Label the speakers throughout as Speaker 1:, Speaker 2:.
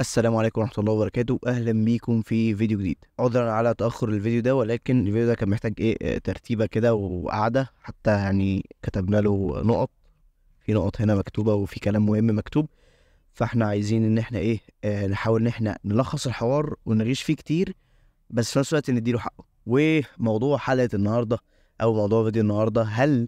Speaker 1: السلام عليكم ورحمة الله وبركاته. أهلا بيكم في فيديو جديد. عذرا على تأخر الفيديو ده، ولكن الفيديو ده كان محتاج ترتيبة كده وقعدة، حتى يعني كتبنا له نقط. في نقط هنا مكتوبة وفي كلام مهم مكتوب. فاحنا عايزين ان احنا نحاول ان احنا نلخص الحوار ونغيش فيه كتير، بس في نفس الوقت نديله حقه. وموضوع حلقة النهاردة او موضوع فيديو النهاردة: هل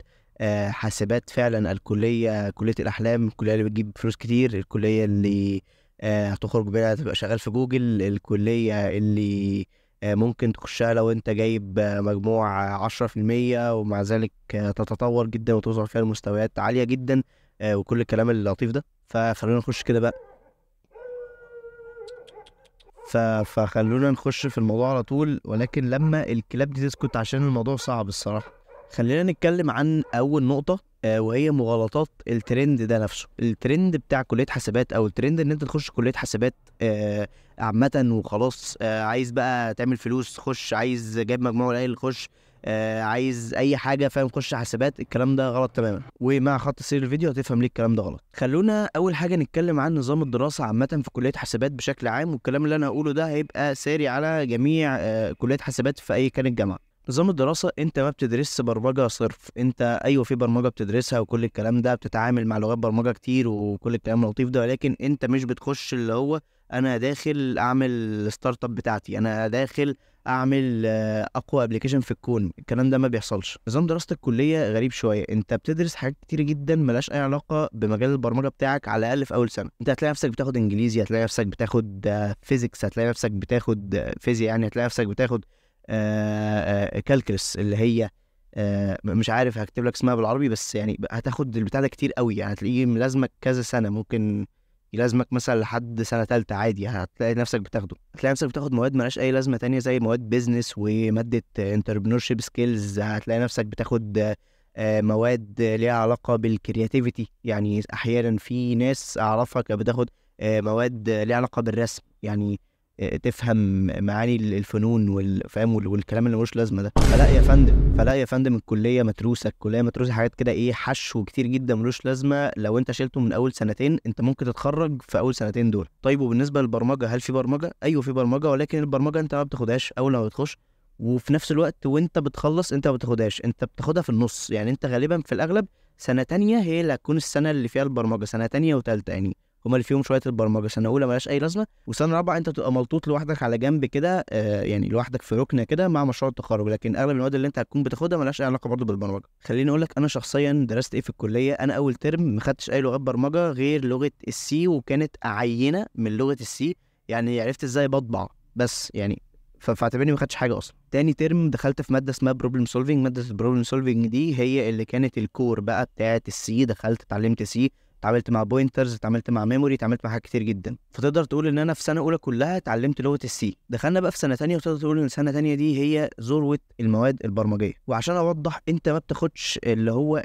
Speaker 1: حاسبات فعلا الكلية كلية الأحلام، الكلية اللي بتجيب فلوس كتير، الكلية اللي هتخرج بيها تبقى شغال في جوجل، الكلية اللي ممكن تخشها لو انت جايب مجموع 10%، ومع ذلك تتطور جدا وتوصل فيها لمستويات عالية جدا، وكل الكلام اللطيف ده. فخلونا نخش كده بقى. فخلونا نخش في الموضوع على طول، ولكن لما الكلاب دي تسكت عشان الموضوع صعب الصراحة. خلينا نتكلم عن أول نقطة، وهي مغالطات الترند ده نفسه. الترند بتاع كلية حاسبات، أو الترند إن أنت تخش كلية حاسبات عامة وخلاص. عايز بقى تعمل فلوس خش، عايز جايب مجموع قليل خش، عايز أي حاجة فاهم خش حاسبات. الكلام ده غلط تماما، ومع خط سير الفيديو هتفهم ليه الكلام ده غلط. خلونا أول حاجة نتكلم عن نظام الدراسة عامة في كلية حاسبات بشكل عام، والكلام اللي أنا هقوله ده هيبقى ساري على جميع كلية حاسبات في أي كانت جامعة. نظام الدراسة: انت ما بتدرسش برمجة صرف. انت ايوه في برمجة بتدرسها وكل الكلام ده، بتتعامل مع لغات برمجة كتير وكل الكلام اللطيف ده، ولكن انت مش بتخش اللي هو انا داخل اعمل ستارت اب بتاعتي، انا داخل اعمل اقوى ابلكيشن في الكون. الكلام ده ما بيحصلش. نظام دراسة الكلية غريب شوية. انت بتدرس حاجات كتير جدا ملهاش اي علاقة بمجال البرمجة بتاعك، على الاقل في اول سنة. انت هتلاقي نفسك بتاخد انجليزي، هتلاقي نفسك بتاخد فيزيكس، هتلاقي نفسك بتاخد فيزياء، يعني هتلاقي نفسك بتاخد كالكلس، اللي هي مش عارف هكتب لك اسمها بالعربي، بس يعني هتاخد البتاع ده كتير قوي، يعني هتلاقيه ملازمك كذا سنة، ممكن يلازمك مثلا لحد سنة تالتة عادي. هتلاقي نفسك بتاخده. هتلاقي نفسك بتاخد مواد ملهاش أي لازمة تانية، زي مواد بيزنس ومادة انتربرنورشيب سكيلز. هتلاقي نفسك بتاخد مواد ليها علاقة بالكرياتيفيتي. يعني أحيانا في ناس أعرفها كانت بتاخد مواد ليها علاقة بالرسم، يعني تفهم معاني الفنون والفهم والكلام اللي ملوش لازمه ده. فلا يا فندم الكليه متروسه. الكليه متروسه حاجات كده حشو كتير جدا ملوش لازمه. لو انت شلته من اول سنتين انت ممكن تتخرج في اول سنتين دول. طيب وبالنسبه للبرمجه، هل في برمجه؟ ايوه في برمجه، ولكن البرمجه انت ما بتاخدهاش اول ما بتخش، وفي نفس الوقت وانت بتخلص انت ما بتاخدهاش، انت بتاخدها في النص. يعني انت غالبا في الاغلب سنه تانية هي اللي هتكون السنه اللي فيها البرمجه، سنه تانية وتالتة يعني هما اللي فيهم شويه البرمجه. سنه اولى ملهاش اي لازمه، وسنه رابعه انت تبقى ملطوط لوحدك على جنب كده، يعني لوحدك في ركنه كده مع مشروع التخرج. لكن اغلب المواد اللي انت هتكون بتاخدها ملهاش اي علاقه برضه بالبرمجه. خليني اقول لك انا شخصيا درست ايه في الكليه. انا اول ترم ما خدتش اي لغات برمجه غير لغه السي، وكانت عينه من لغه السي، يعني عرفت ازاي بطبع بس يعني. فاعتبرني ما خدتش حاجه اصلا. تاني ترم دخلت في ماده اسمها بروبلم سولفينج. ماده البروبلم سولفينج دي هي اللي كانت الكور بقى بتاعه السي. دخلت اتعلمت سي، اتعاملت مع بوينترز، اتعاملت مع ميموري، اتعاملت مع حاجات كتير جدا. فتقدر تقول ان انا في سنه اولى كلها اتعلمت لغه السي. دخلنا بقى في سنه تانية، وتقدر تقول ان سنه تانية دي هي ذروه المواد البرمجيه. وعشان اوضح، انت ما بتاخدش اللي هو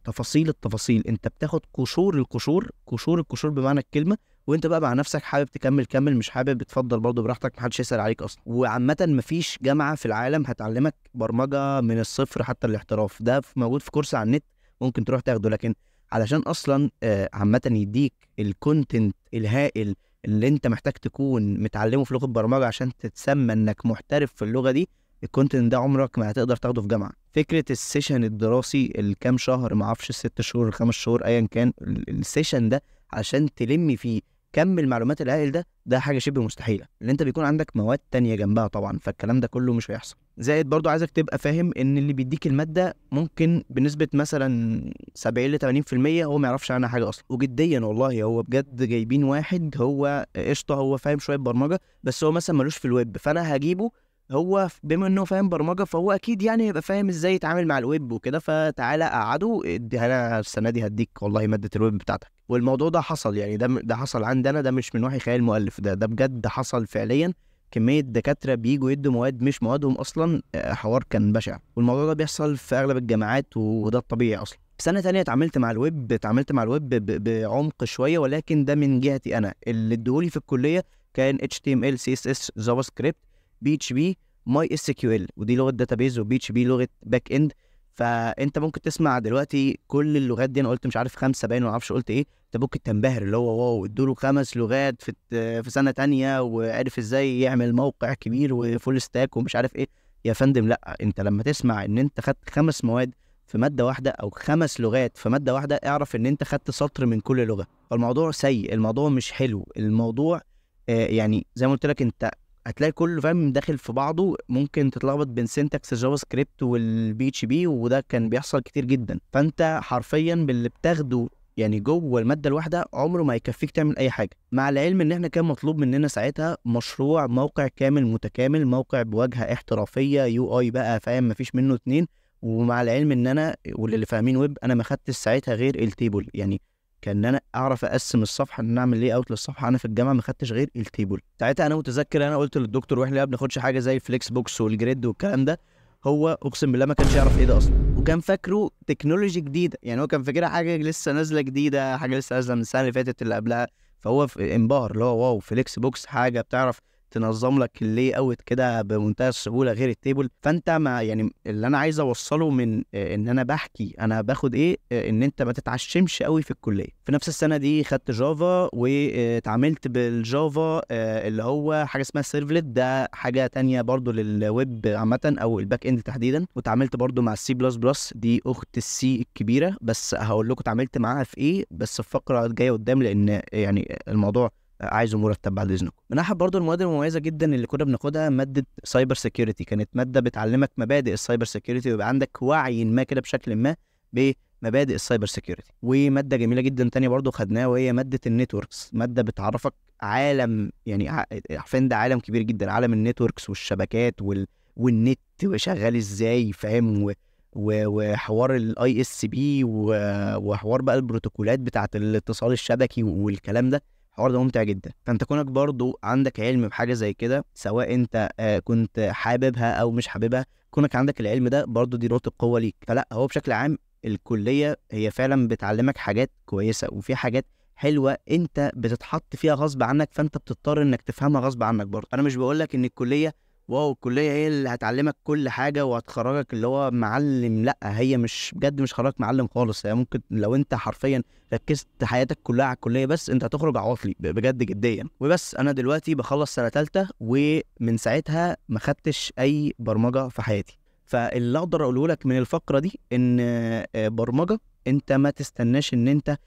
Speaker 1: تفاصيل التفاصيل، انت بتاخد قشور القشور، قشور القشور بمعنى الكلمه. وانت بقى مع نفسك حابب تكمل كمل، مش حابب بتفضل برضه براحتك، محدش يسأل عليك اصلا. وعامه مفيش جامعه في العالم هتعلمك برمجه من الصفر حتى الاحتراف. ده موجود في كورس على النت ممكن تروح تاخده، لكن علشان اصلا عامه يديك الكونتنت الهائل اللي انت محتاج تكون متعلمه في لغه برمجه عشان تتسمى انك محترف في اللغه دي، الكونتنت ده عمرك ما هتقدر تاخده في جامعه. فكره السيشن الدراسي الكام شهر، ما اعرفش 6 شهور 5 شهور ايا كان السيشن ده، عشان تلمي فيه كم المعلومات الهائل ده حاجه شبه مستحيله، لان انت بيكون عندك مواد تانية جنبها طبعا، فالكلام ده كله مش هيحصل. زائد برضو عايزك تبقى فاهم ان اللي بيديك الماده ممكن بنسبه مثلا 70 ل 80% هو ما يعرفش عنها حاجه اصلا. وجديا والله هو بجد جايبين واحد هو قشطه، هو فاهم شويه برمجه، بس هو مثلا ملوش في الويب، فانا هجيبه هو بما انه فاهم برمجه، فهو اكيد يعني هيبقى فاهم ازاي يتعامل مع الويب وكده. فتعالى قعده اديها انا السنه دي، هديك والله ماده الويب بتاعتك. والموضوع ده حصل، يعني ده حصل عندنا، ده مش من وحي خيال المؤلف، ده بجد حصل فعليا. كميه دكاتره بيجوا يدوا مواد مش موادهم اصلا، حوار كان بشع. والموضوع ده بيحصل في اغلب الجامعات، وده الطبيعي اصلا. في سنه تانية اتعاملت مع الويب بعمق شويه، ولكن ده من جهتي انا. اللي ادولي في الكليه كان HTML CSS جافا سكريبت بي اتش بي ماي اس كيو ال، ودي لغه داتابيز، وبي اتش بي لغه باك اند. فانت ممكن تسمع دلوقتي كل اللغات دي، انا قلت مش عارف 5 باين وما اعرفش قلت ايه، انت ممكن تنبهر اللي هو واو ادوله 5 لغات في سنه تانية وعرف ازاي يعمل موقع كبير وفول ستاك ومش عارف ايه. يا فندم لا، انت لما تسمع ان انت خدت 5 مواد في ماده واحده او 5 لغات في ماده واحده، اعرف ان انت خدت سطر من كل لغه. فالموضوع سيء، الموضوع مش حلو، الموضوع يعني زي ما قلت لك، انت هتلاقي كله فاهم داخل في بعضه، ممكن تتلخبط بين سينتاكس جافا سكريبت والبي اتش بي، وده كان بيحصل كتير جدا. فانت حرفيا باللي بتاخده يعني جوه الماده الواحده عمره ما هيكفيك تعمل اي حاجه، مع العلم ان احنا كان مطلوب مننا ساعتها مشروع موقع كامل متكامل، موقع بواجهه احترافيه يو اي بقى فاهم مفيش منه اتنين. ومع العلم ان انا واللي فاهمين ويب، انا ما خدتش ساعتها غير التيبل، يعني كان انا اعرف اقسم الصفحه ان اعمل لي اوت للصفحه. انا في الجامعه ما خدتش غير التيبل. ساعتها انا متذكر انا قلت للدكتور واحنا ما بناخدش حاجه زي الفليكس بوكس والجريد والكلام ده، هو اقسم بالله ما كانش يعرف ايه ده اصلا، وكان فاكره تكنولوجي جديده، يعني هو كان فاكرها حاجه لسه نازله جديده، حاجه لسه نازله من السنه اللي فاتت اللي قبلها. فهو انبهر اللي هو واو فليكس بوكس حاجه بتعرف تنظم لك اللي اوت كده بمنتهى السهوله غير التيبل. فانت ما يعني اللي انا عايز اوصله من ان انا بحكي انا باخد ايه، ان انت ما تتعشمش قوي في الكليه. في نفس السنه دي خدت جافا واتعاملت بالجافا اللي هو حاجه اسمها سيرفلت، ده حاجه تانية برضو للويب عامه او الباك اند تحديدا. واتعاملت برضو مع السي بلس بلس، دي اخت السي الكبيره، بس هقول لكم اتعاملت معاها في ايه بس في فقره جايه قدام، لان يعني الموضوع عايزه مرتب بعد اذنكم. من ناحيه برضو المواد المميزه جدا اللي كنا بناخدها ماده سايبر سيكيورتي، كانت ماده بتعلمك مبادئ السايبر سيكيورتي ويبقى عندك وعي ما كده بشكل ما بمبادئ السايبر سيكيورتي. وماده جميله جدا تانية برضو خدناها وهي ماده النتوركس، ماده بتعرفك عالم يعني عارفين ده عالم كبير جدا، عالم النتوركس والشبكات والنت شغال ازاي فاهم، وحوار الاي اس بي وحوار بقى البروتوكولات بتاعه الاتصال الشبكي والكلام ده. الحوار ده ممتع جدا. فانت كونك برضو عندك علم بحاجه زي كده، سواء انت كنت حاببها او مش حاببها، كونك عندك العلم ده برضو دي نقطه قوه ليك. فلا هو بشكل عام الكليه هي فعلا بتعلمك حاجات كويسه، وفي حاجات حلوه انت بتتحط فيها غصب عنك، فانت بتضطر انك تفهمها غصب عنك برضو. انا مش بقولك ان الكليه واو الكليه هي اللي هتعلمك كل حاجه وهتخرجك اللي هو معلم، لا هي مش بجد مش خرجك معلم خالص. هي ممكن لو انت حرفيا ركزت حياتك كلها على الكليه بس، انت هتخرج عواطلي بجد جديا. وبس انا دلوقتي بخلص سنه ثالثه، ومن ساعتها ما خدتش اي برمجه في حياتي. فاللي اقدر اقوله لك من الفقره دي ان برمجه انت ما تستناش ان انت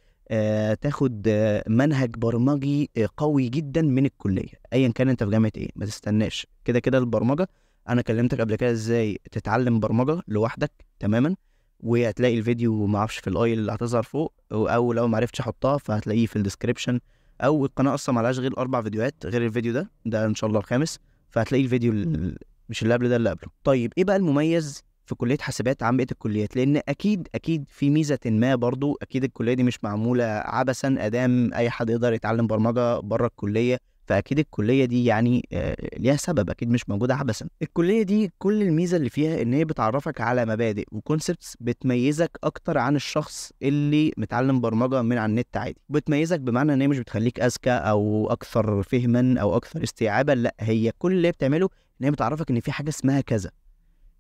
Speaker 1: تاخد منهج برمجي قوي جدا من الكليه، ايا كان انت في جامعه ايه، ما تستناش. كده كده البرمجه انا كلمتك قبل كده ازاي تتعلم برمجه لوحدك تماما، وهتلاقي الفيديو ما اعرفش في الاي اللي هتظهر فوق، او لو ما عرفتش احطها فهتلاقيه في الديسكريبشن، او القناه اصلا ما لهاش غير 4 فيديوهات غير الفيديو ده ان شاء الله الخامس، فهتلاقي الفيديو مش اللي قبل ده اللي قبله. طيب ايه بقى المميز في كليه حاسبات عن بقيه الكليات؟ لان اكيد في ميزه ما برضو، اكيد الكليه دي مش معموله عبثا ادام اي حد يقدر يتعلم برمجه بره الكليه، فاكيد الكليه دي يعني ليها سبب، اكيد مش موجوده عبثا. الكليه دي كل الميزه اللي فيها ان هي بتعرفك على مبادئ وكونسبتس بتميزك اكتر عن الشخص اللي متعلم برمجه من على النت عادي. بتميزك بمعنى ان هي مش بتخليك اذكى او اكثر فهما او اكثر استيعابا، لا هي كل اللي بتعمله ان هي بتعرفك ان في حاجه اسمها كذا.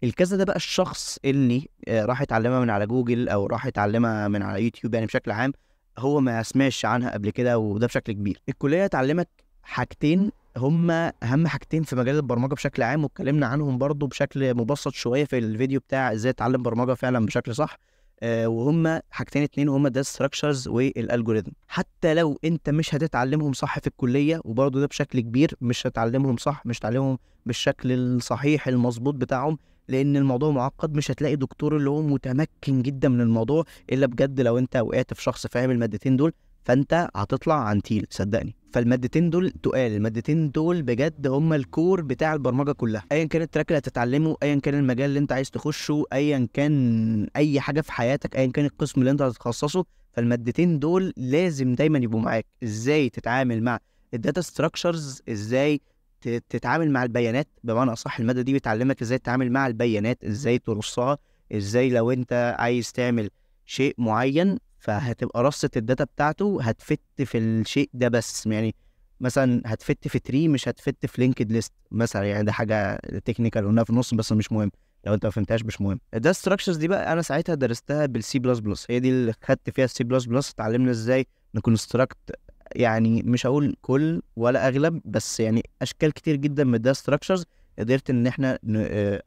Speaker 1: الكذا ده بقى الشخص اللي راح يتعلمها من على جوجل او راح يتعلمها من على يوتيوب يعني بشكل عام، هو ما سمعش عنها قبل كده، وده بشكل كبير. الكليه تعلمك حاجتين هما اهم حاجتين في مجال البرمجه بشكل عام، واتكلمنا عنهم برضو بشكل مبسط شويه في الفيديو بتاع ازاي اتعلم برمجه فعلا بشكل صح. وهما حاجتين اتنين، وهما ده ستراكشرز والالجوريثم. حتى لو انت مش هتتعلمهم صح في الكليه، وبرضو ده بشكل كبير مش هتعلمهم صح، مش هتعلمهم بالشكل الصحيح المظبوط بتاعهم، لان الموضوع معقد. مش هتلاقي دكتور اللي هو متمكن جدا من الموضوع الا بجد لو انت وقعت في شخص فاهم المادتين دول، فانت هتطلع عن تيل صدقني. فالمادتين دول تقال، المادتين دول بجد هم الكور بتاع البرمجه كلها، ايا كان التراك اللي هتتعلمه، ايا كان المجال اللي انت عايز تخشه، ايا كان اي حاجه في حياتك، ايا كان القسم اللي انت هتتخصصه، فالمادتين دول لازم دايما يبقوا معاك. ازاي تتعامل مع الداتا ستراكشرز، ازاي تتعامل مع البيانات، بمعنى اصح الماده دي بتعلمك ازاي تتعامل مع البيانات، ازاي ترصها، ازاي لو انت عايز تعمل شيء معين فهتبقى رصة الداتا بتاعته هتفت في الشيء ده بس، يعني مثلا هتفت في تري مش هتفت في لينكد ليست مثلا، يعني ده حاجه تكنيكال قلناها في النص بس مش مهم. لو انت ما فهمتهاش مش مهم. الداتا ستراكشرز دي بقى انا ساعتها درستها بالسي بلس بلس، هي دي اللي خدت فيها السي بلس بلس. اتعلمنا ازاي نكونستراكت، يعني مش هقول كل ولا اغلب، بس يعني اشكال كتير جدا من الداتا ستراكشرز قدرت ان احنا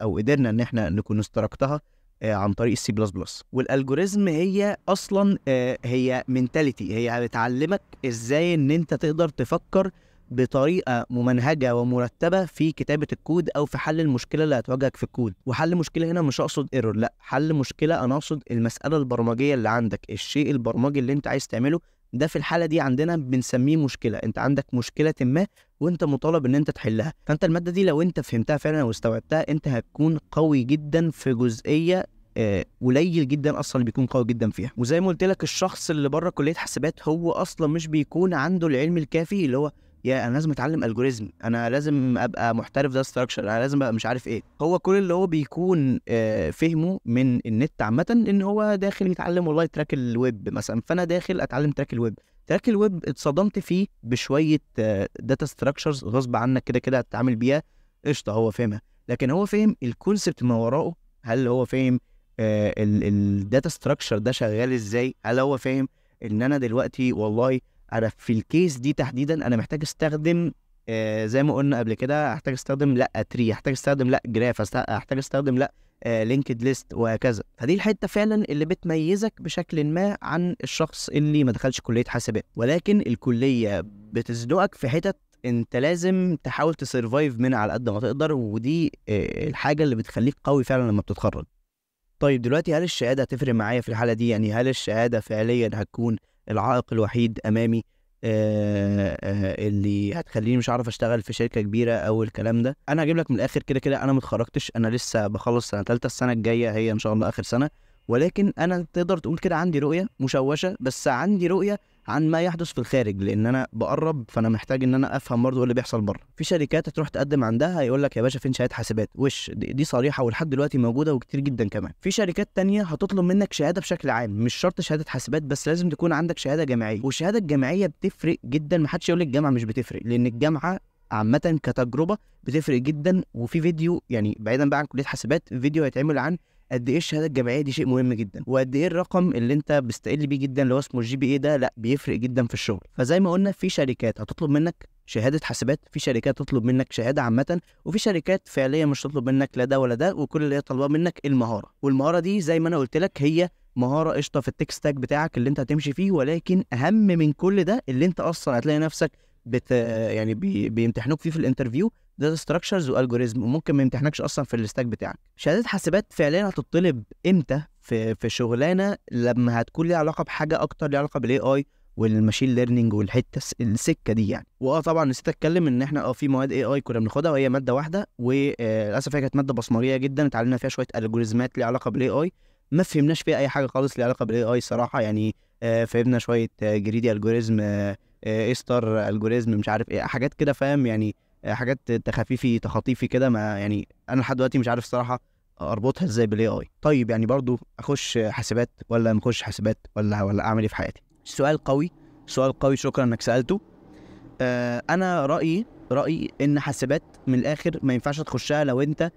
Speaker 1: او قدرنا ان احنا نكونستراكتها عن طريق السي بلس بلس. والالجوريزم هي اصلا هي منتاليتي، هي بتعلمك ازاي ان انت تقدر تفكر بطريقه ممنهجه ومرتبه في كتابه الكود او في حل المشكله اللي هتواجهك في الكود. وحل مشكله هنا مش اقصد ايرور، لا، حل مشكله انا اقصد المساله البرمجيه اللي عندك، الشيء البرمجي اللي انت عايز تعمله. ده في الحاله دي عندنا بنسميه مشكله. انت عندك مشكله ما وانت مطالب ان انت تحلها. فانت الماده دي لو انت فهمتها فعلا واستوعبتها، انت هتكون قوي جدا في جزئيه قليل جدا اصلا اللي بيكون قوي جدا فيها. وزي ما قلت لك، الشخص اللي بره كليه حاسبات هو اصلا مش بيكون عنده العلم الكافي اللي هو يا انا لازم اتعلم الجوريزم، انا لازم ابقى محترف ده ستراكشر، انا لازم ابقى مش عارف ايه. هو كل اللي هو بيكون فهمه من النت عامه ان هو داخل يتعلم والله تراك الويب مثلا، فانا داخل اتعلم تراك الويب. تراك الويب اتصدمت فيه بشويه داتا ستراكشرز غصب عنك كده كده هتتعامل بيها، قشطه هو فهمها. لكن هو فهم الكونسبت ما وراءه؟ هل هو فهم الداتا ستراكشر ده شغال ازاي؟ هل هو فاهم ان انا دلوقتي والله انا في الكيس دي تحديدا انا محتاج استخدم زي ما قلنا قبل كده، هحتاج استخدم لا تري، هحتاج استخدم لا جراف، هحتاج استخدم لا لينكد ليست وهكذا. فدي الحته فعلا اللي بتميزك بشكل ما عن الشخص اللي ما دخلش كليه حاسبات. ولكن الكليه بتزنقك في حتت انت لازم تحاول تسرفايف منها على قد ما تقدر، ودي الحاجه اللي بتخليك قوي فعلا لما بتتخرج. طيب دلوقتي هل الشهادة هتفرق معايا في الحالة دي؟ يعني هل الشهادة فعليا هتكون العائق الوحيد أمامي اللي هتخليني مش عارف أشتغل في شركة كبيرة أو الكلام ده؟ أنا هجيب لك من الآخر، كده كده أنا متخرجتش، أنا لسه بخلص سنة تالتة، السنة الجاية هي إن شاء الله آخر سنة. ولكن أنا تقدر تقول كده عندي رؤية مشوشة، بس عندي رؤية عن ما يحدث في الخارج، لان انا بقرب، فانا محتاج ان انا افهم برضه ايه اللي بيحصل بره. في شركات هتروح تقدم عندها هيقول لك يا باشا فين شهاده حاسبات، وش دي صريحه ولحد دلوقتي موجوده وكتير جدا كمان. في شركات تانية هتطلب منك شهاده بشكل عام، مش شرط شهاده حاسبات بس لازم تكون عندك شهاده جامعيه. والشهاده الجامعيه بتفرق جدا، محدش يقول لك الجامعه مش بتفرق، لان الجامعه عامه كتجربه بتفرق جدا. وفي فيديو يعني بعيدا بقى عن كليه حاسبات، فيديو هيتعمل عن قد ايه الشهاده الجامعيه دي شيء مهم جدا، وقد ايه الرقم اللي انت بتستقل بيه جدا اللي هو اسمه الجي بي اي ده لا بيفرق جدا في الشغل. فزي ما قلنا في شركات هتطلب منك شهاده حاسبات، في شركات تطلب منك شهاده عامه، وفي شركات فعليا مش تطلب منك لا ده ولا ده، وكل اللي هي طالباه منك المهاره. والمهاره دي زي ما انا قلت لك هي مهاره قشطه في التك ستاك بتاعك اللي انت هتمشي فيه. ولكن اهم من كل ده اللي انت اصلا هتلاقي نفسك يعني بيمتحنوك فيه في الانترفيو، داتا ستراكشرز والجوريزم، وممكن ما يمتحنكش اصلا في الستاك بتاعك. شهاده حاسبات فعليا هتطلب امتى؟ في شغلانه لما هتكون ليها علاقه بحاجه اكتر ليها علاقه بالاي اي والماشين ليرنينج والحته السكه دي يعني. طبعا نسيت اتكلم ان احنا في مواد اي اي كنا بناخدها وهي ماده واحده، وللاسف هي كانت ماده بصمجيه جدا، اتعلمنا فيها شويه الجوريزمات ليها علاقه بالاي اي، ما فهمناش فيها اي حاجه خالص ليها علاقه بالاي اي صراحه يعني. فهمنا شويه جريدي الجوريزم، ايستر الجوريزم، مش عارف ايه حاجات كده فاهم يعني، حاجات تخاطيفي كده، ما يعني انا لحد دلوقتي مش عارف الصراحه اربطها ازاي بالاي اي. طيب يعني برضو اخش حاسبات ولا ما اخش حاسبات ولا اعمل ايه في حياتي؟ سؤال قوي، سؤال قوي، شكرا انك سالته. انا رايي ان حاسبات من الاخر ما ينفعش تخشها لو انت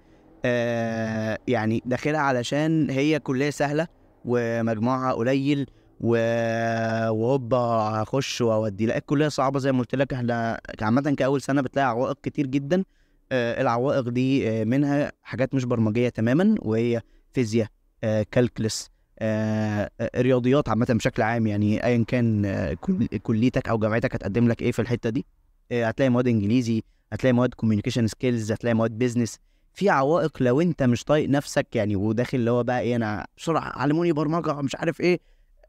Speaker 1: يعني داخلها علشان هي كليه سهله ومجموعها قليل وهوبا هخش واودي. لا، الكليه صعبه زي ما قلت لك. احنا عامه كاول سنه بتلاقي عوائق كتير جدا. العوائق دي منها حاجات مش برمجيه تماما، وهي فيزياء، كالكلس، رياضيات عامه بشكل عام. يعني ايا كان كليتك او جامعتك هتقدم لك ايه في الحته دي. هتلاقي مواد انجليزي، هتلاقي مواد كوميونيكيشن سكيلز، هتلاقي مواد بيزنس. في عوائق لو انت مش طايق نفسك يعني وداخل اللي هو بقى ايه، انا بسرعه علموني برمجه مش عارف ايه،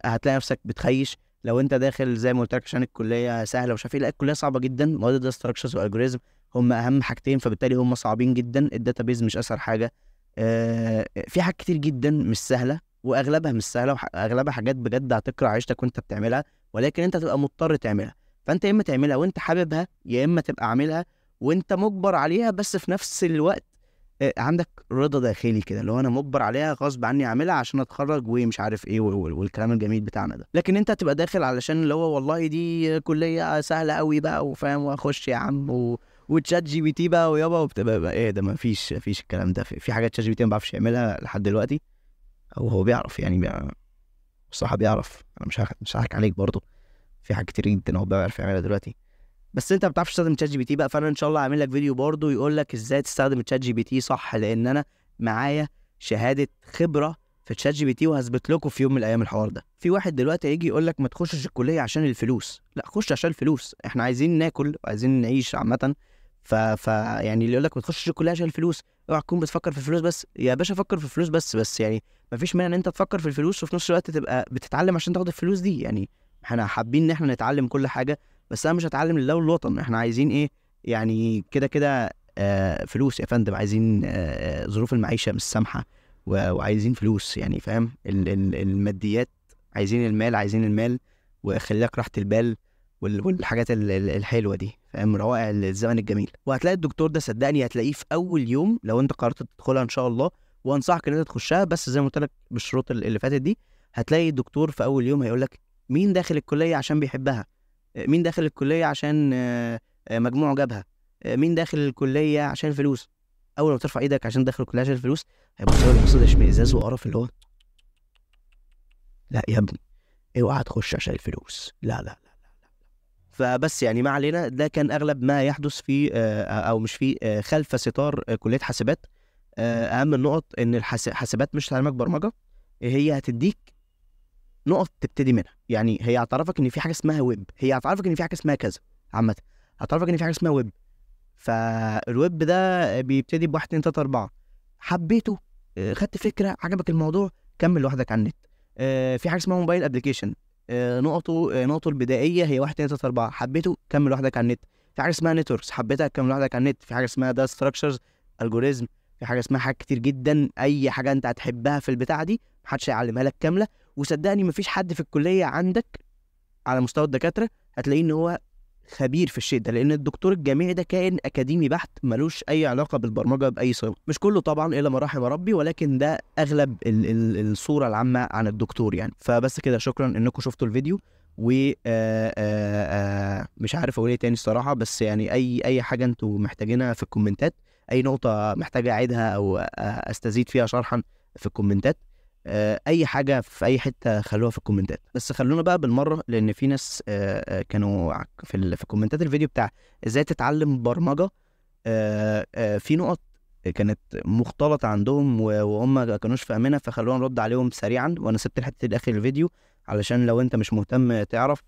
Speaker 1: هتلاقي نفسك بتخيش. لو انت داخل زي ما قلت لك عشان الكليه سهله ومش عارف ايه، لا الكليه صعبه جدا. مواد الداتا ستراكشرز والالجوريزم هم اهم حاجتين، فبالتالي هم صعبين جدا. الداتابيز مش اسهل حاجه. في حاجات كتير جدا مش سهله، واغلبها مش سهله، واغلبها حاجات بجد هتكره عيشتك وانت بتعملها، ولكن انت هتبقى مضطر تعملها. فانت يا اما تعملها وانت حاببها، يا اما تبقى عاملها وانت مجبر عليها، بس في نفس الوقت عندك رضا داخلي كده اللي هو انا مجبر عليها غصب عني اعملها عشان اتخرج ومش عارف ايه والكلام الجميل بتاعنا ده. لكن انت هتبقى داخل علشان اللي هو والله دي كليه سهله قوي بقى وفاهم، واخش يا عم وتشات جي بي تي بقى ويابا وبتبقى بقى ايه ده، ما فيش الكلام ده. في حاجات تشات جي بي تي ما بيعرفش يعملها لحد دلوقتي، او هو بيعرف يعني بصراحه بيعرف. انا مش هحكي عليك برضه، في حاجات كتير جدا هو بيعرف يعملها دلوقتي، بس انت ما بتعرفش تستخدم تشات جي بي تي بقى. فانا ان شاء الله هعمل لك فيديو برضه يقول لك ازاي تستخدم تشات جي بي تي صح، لان انا معايا شهاده خبره في تشات جي بي تي، وهثبت لكم في يوم من الايام الحوار ده. في واحد دلوقتي هيجي يقول لك ما تخشش الكليه عشان الفلوس. لا، خش عشان الفلوس، احنا عايزين ناكل وعايزين نعيش عامه. يعني اللي يقول لك ما تخشش الكليه عشان الفلوس، اوعى تكون بتفكر في الفلوس بس. يا باشا فكر في الفلوس بس يعني ما فيش مانع ان انت تفكر في الفلوس وفي نفس الوقت تبقى بتتعلم عشان تاخد الفلوس دي. يعني احنا حابين ان احنا نتعلم كل حاجه، بس انا مش هتعلم لله والوطن. احنا عايزين ايه يعني؟ كده كده فلوس يا فندم. عايزين ظروف المعيشه مش سامحه وعايزين فلوس يعني، فاهم؟ الماديات، عايزين المال، عايزين المال وخليك راحه البال والحاجات الحلوه دي، فاهم؟ روائع الزمن الجميل. وهتلاقي الدكتور ده صدقني هتلاقيه في اول يوم لو انت قررت تدخلها ان شاء الله، وانصحك ان انت تخشها، بس زي ما قلت لك بالشروط اللي فاتت دي. هتلاقي الدكتور في اول يوم هيقول لك مين داخل الكليه عشان بيحبها، مين داخل الكليه عشان مجموعه جابها، مين داخل الكليه عشان الفلوس. اول ما ترفع ايدك عشان داخل الكليه عشان الفلوس، هيبص لك بص ده اشمئزاز وقرف، اللي هو لا يا ابني اوعى تخش عشان الفلوس، لا. فبس يعني ما علينا، ده كان اغلب ما يحدث في او مش في خلف ستار كليه حاسبات. اهم النقط ان حاسبات مش هتعلمك برمجه، هي هتديك نقط تبتدي منها. يعني هي هتعرفك ان في حاجه اسمها ويب، هي هتعرفك ان في حاجه اسمها كذا عامه، هتعرفك ان في حاجه اسمها ويب. فالويب ده بيبتدي بواحد اتنين تلاته اربعه، حبيته خدت فكره عجبك الموضوع، كمل لوحدك على النت. في حاجه اسمها موبايل ابلكيشن، نقطه البدائيه هي واحد اتنين تلاته اربعه، حبيته كمل لوحدك على النت. في حاجه اسمها نتوركس، حبيتها كمل لوحدك على النت. في حاجه اسمها داتا ستراكشرز، الجوريزم، في حاجه اسمها حاجات كتير جدا. اي حاجه انت هتحبها في البتاعه دي محدش هيعلمها لك كامله. وصدقني مفيش حد في الكليه عندك على مستوى الدكاتره هتلاقيه ان هو خبير في الشيء ده، لان الدكتور الجامعي ده كائن اكاديمي بحت ملوش اي علاقه بالبرمجه باي صله. مش كله طبعا الا ما رحم ربي، ولكن ده اغلب الصوره العامه عن الدكتور يعني. فبس كده، شكرا انكم شفتوا الفيديو. و مش عارف اقول ايه تاني الصراحه، بس يعني اي حاجه انتوا محتاجينها في الكومنتات، اي نقطه محتاجه اعيدها او استزيد فيها شرحا في الكومنتات، اي حاجه في اي حته خلوها في الكومنتات. بس خلونا بقى بالمره، لان في ناس كانوا في كومنتات الفيديو بتاع ازاي تتعلم برمجه، في نقط كانت مختلطه عندهم وهم ما كانوش فاهمينها، فخلونا نرد عليهم سريعا. وانا سبت الحته دي اخر الفيديو علشان لو انت مش مهتم تعرف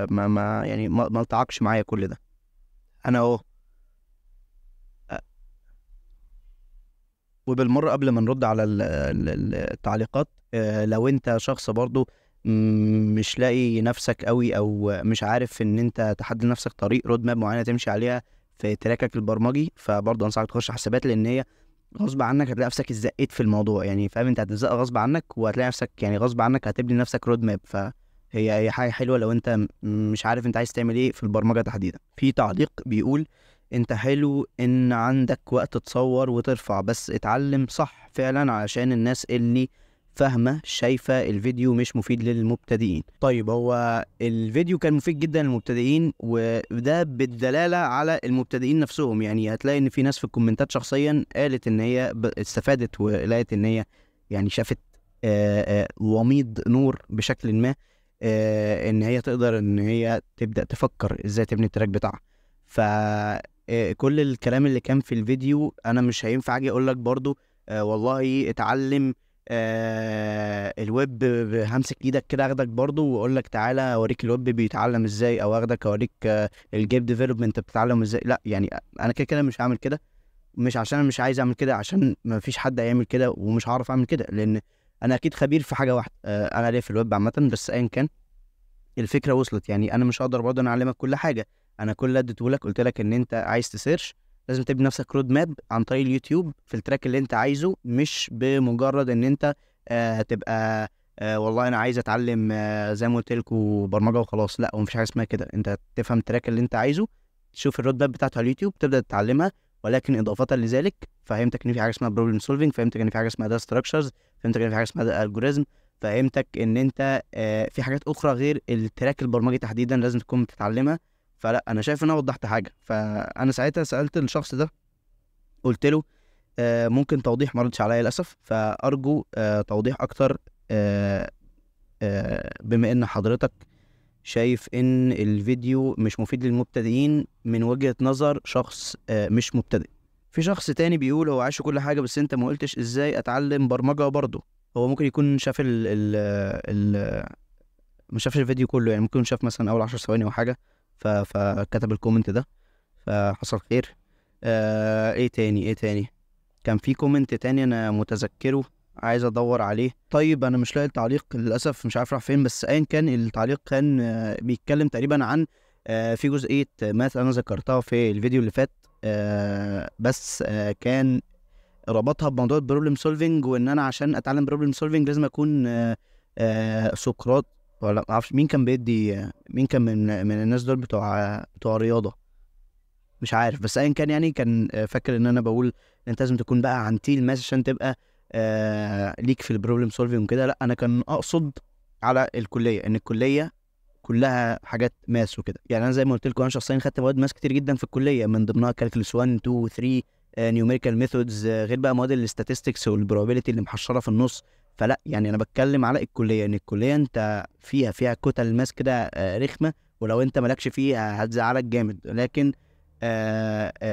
Speaker 1: ما يعني ما التعقش معايا كل ده. انا اهو. وبالمرة قبل ما نرد على التعليقات، لو انت شخص برضو مش لاقي نفسك قوي، او مش عارف ان انت تحدد لنفسك طريق رود ماب معينة تمشي عليها في تراكك البرمجي، فبرضو انصحك تخش حسابات، لان هي غصب عنك هتلاقي نفسك اتزقيت في الموضوع. يعني فاهم، انت هتتزق غصب عنك، وهتلاقي نفسك يعني غصب عنك هتبني لنفسك رود ماب. هي حاجة حلوة لو انت مش عارف انت عايز تعمل ايه في البرمجة تحديدا. في تعليق بيقول انت حلو ان عندك وقت تصور وترفع، بس اتعلم صح فعلا علشان الناس اللي فاهمة شايفة الفيديو مش مفيد للمبتدئين. طيب، هو الفيديو كان مفيد جدا للمبتدئين، وده بالدلالة على المبتدئين نفسهم. يعني هتلاقي ان في ناس في الكومنتات شخصيا قالت ان هي استفادت، ولقيت ان هي يعني شافت وميض نور بشكل ما، ان هي تقدر ان هي تبدأ تفكر ازاي تبني التراك بتاعها. ف كل الكلام اللي كان في الفيديو انا مش هينفع اجي اقول لك برضو والله اتعلم الويب، همسك ايدك كده اخدك برضو واقول لك تعالى اوريك الويب بيتعلم ازاي، او اخدك اوريك الجيم ديفلوبمنت بتتعلم ازاي. لا يعني انا كده كده مش هعمل كده، مش عشان انا مش عايز اعمل كده، عشان ما فيش حد هيعمل كده ومش هعرف اعمل كده، لان انا اكيد خبير في حاجه واحده. انا ليا في الويب عامه، بس ايا كان الفكره وصلت. يعني انا مش هقدر برضه انا اعلمك كل حاجه. انا كل اللي اديته لك قلت لك ان انت عايز تسيرش، لازم تبني نفسك رود ماب عن طريق اليوتيوب في التراك اللي انت عايزه، مش بمجرد ان انت تبقى والله انا عايز اتعلم زي ما قلت لكم برمجه وخلاص. لا، ومفيش حاجه اسمها كده. انت تفهم التراك اللي انت عايزه، تشوف الرود ماب بتاعته على اليوتيوب، تبدا تتعلمها. ولكن اضافه لذلك فهمتك ان في حاجه اسمها بروبلم سولفنج، فهمتك ان في حاجه اسمها داتا ستراكشرز، فهمتك ان في حاجه اسمها الجوريزم، فهمتك ان انت في حاجات اخرى غير التراك البرمجي تحديدا لازم تكون بتتعلمها. فلا انا شايف ان انا وضحت حاجه. فانا ساعتها سالت الشخص ده، قلت له ممكن توضيح، ما ردش عليا للاسف، فارجو توضيح اكتر. آه، بما ان حضرتك شايف ان الفيديو مش مفيد للمبتدئين من وجهة نظر شخص مش مبتدئ. في شخص تاني بيقول هو عاش كل حاجة بس انت ما قلتش ازاي اتعلم برمجة برضه. هو ممكن يكون شاف ال ما شافش الفيديو كله، يعني ممكن شاف مثلا اول 10 ثواني او حاجة، فكتب الكومنت ده، فحصل خير. ايه تاني كان في كومنت تاني انا متذكره، عايز ادور عليه. طيب انا مش لاقي التعليق للاسف، مش عارف راح فين، بس ايا كان التعليق كان بيتكلم تقريبا عن في جزئيه ماث انا ذكرتها في الفيديو اللي فات. بس كان ربطها بموضوع البروبلم سولفينج، وان انا عشان اتعلم بروبلم سولفينج لازم اكون سقراط، ولا ما اعرفش مين كان بيدي، مين كان من الناس دول بتوع رياضه، مش عارف. بس ايا كان يعني كان فاكر ان انا بقول انت لازم تكون بقى عن تيل ماس عشان تبقى ليك في البروبلم سولفينج وكده. لا انا كان اقصد على الكليه، ان الكليه كلها حاجات ماس وكده. يعني انا زي ما قلت لكم انا شخصيا خدت مواد ماس كتير جدا في الكليه، من ضمنها كالكولس 1 2 3 نيوميريكال ميثودز، غير بقى مواد الاستاتستكس والبروبابيلتي اللي محشره في النص. فلا يعني انا بتكلم على الكليه، ان الكليه انت فيها كتل ماس كده رخمه، ولو انت مالكش فيها هتزعلك جامد. لكن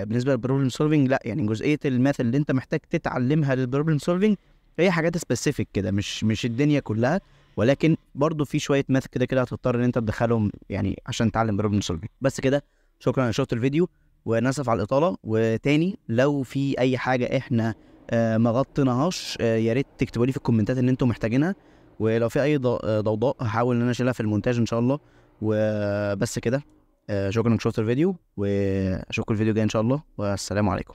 Speaker 1: بالنسبه للبروبلم سولفينج لا، يعني جزئيه الماث اللي انت محتاج تتعلمها للبروبلم سولفينج هي حاجات سبيسيفيك كده، مش الدنيا كلها، ولكن برضو في شويه ماث كده كده هتضطر ان انت تدخلهم يعني عشان تتعلم بروبلم سولفينج. بس كده، شكرا انا شفت الفيديو وناسف على الاطاله. وتاني لو في اي حاجه احنا ما غطيناهاش يا ريت تكتبوا لي في الكومنتات ان انتم محتاجينها، ولو في اي ضوضاء هحاول ان انا اشيلها في المونتاج ان شاء الله. وبس كده، شكرا انك شفت الفيديو، واشوفكم الفيديو الجاي ان شاء الله، والسلام عليكم.